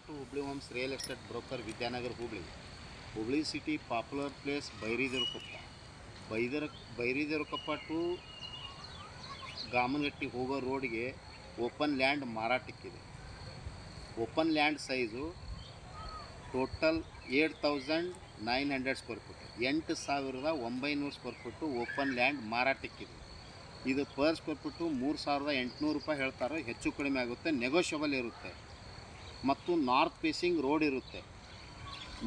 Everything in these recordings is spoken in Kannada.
To Hubli homes real estate broker Vidyanagar Hubli city popular place Byridevarakoppa Byridevarakoppa to Gamanagatti ಹೋಗೋ ರೋಡ್ಗೆ ಓಪನ್ ಲ್ಯಾಂಡ್ ಮಾರಾಟಕ್ಕಿದೆ. Open land size total 8,900 square foot, 8,900 square foot open land ಮಾರಾಟಕ್ಕಿದೆ. ಇದು ಪರ್ ಸ್ಕ್ವೇರ್ ಫುಟ್ಟು 3,800 ರೂಪಾಯಿ ಹೇಳ್ತಾರೆ, ಹೆಚ್ಚು ಕಡಿಮೆ ಆಗುತ್ತೆ, ನೆಗೋಷಿಯಬಲ್ ಇರುತ್ತೆ. ಮತ್ತು ನಾರ್ತ್ ಫೇಸಿಂಗ್ ರೋಡ್ ಇರುತ್ತೆ.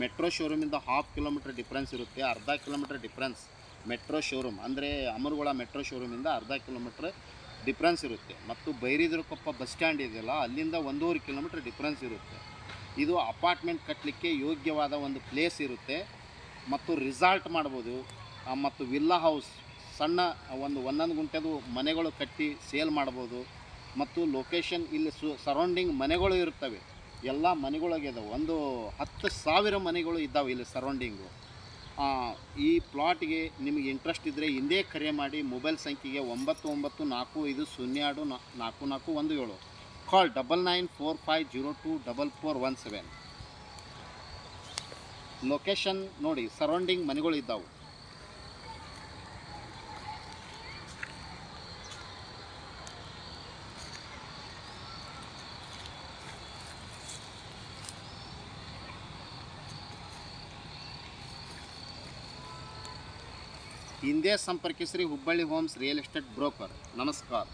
ಮೆಟ್ರೋ ಶೋರೂಮಿಂದ 1/2 ಕಿಲೋಮೀಟರ್ ಡಿಫ್ರೆನ್ಸ್ ಇರುತ್ತೆ, ಅರ್ಧ ಕಿಲೋಮೀಟರ್ ಡಿಫ್ರೆನ್ಸ್ ಮೆಟ್ರೋ ಶೋರೂಮ್ ಅಂದರೆ ಅಮರಗೋಳ ಮೆಟ್ರೋ ಶೋರೂಮಿಂದ ಅರ್ಧ ಕಿಲೋಮೀಟ್ರ್ ಡಿಫ್ರೆನ್ಸ್ ಇರುತ್ತೆ. ಮತ್ತು ಬೈರಿದೇವರಕೊಪ್ಪ ಬಸ್ ಸ್ಟ್ಯಾಂಡ್ ಇದೆಯಲ್ಲ, ಅಲ್ಲಿಂದ 1.5 ಕಿಲೋಮೀಟರ್ ಡಿಫ್ರೆನ್ಸ್ ಇರುತ್ತೆ. ಇದು ಅಪಾರ್ಟ್ಮೆಂಟ್ ಕಟ್ಟಲಿಕ್ಕೆ ಯೋಗ್ಯವಾದ ಒಂದು ಪ್ಲೇಸ್ ಇರುತ್ತೆ. ಮತ್ತು ರಿಸಾರ್ಟ್ ಮಾಡ್ಬೋದು, ಮತ್ತು ವಿಲ್ಲಾ ಹೌಸ್ ಸಣ್ಣ ಒಂದೊಂದು ಗುಂಟೆದು ಮನೆಗಳು ಕಟ್ಟಿ ಸೇಲ್ ಮಾಡ್ಬೋದು. ಮತ್ತು ಲೊಕೇಶನ್ ಇಲ್ಲಿ ಸರೌಂಡಿಂಗ್ ಮನೆಗಳು ಇರ್ತವೆ, ಎಲ್ಲ ಮನೆಗಳಾಗ್ಯದ, ಒಂದು 10,000 ಮನೆಗಳು ಇದ್ದಾವೆ ಇಲ್ಲಿ ಸರೌಂಡಿಂಗು. ಈ ಪ್ಲಾಟ್ಗೆ ನಿಮಗೆ ಇಂಟ್ರೆಸ್ಟ್ ಇದ್ದರೆ ಹಿಂದೆ ಕರೆ ಮಾಡಿ. ಮೊಬೈಲ್ ಸಂಖ್ಯೆಗೆ 9945024417, ಕಾಲ್ 9945024417. ಲೊಕೇಶನ್ ನೋಡಿ, ಸರೌಂಡಿಂಗ್ ಮನೆಗಳು ಇದ್ದಾವೆ. ಹಿಂದೆ ಸಂಪರ್ಕಿಸ್ರಿ Hubballi homes real estate broker. ನಮಸ್ಕಾರ.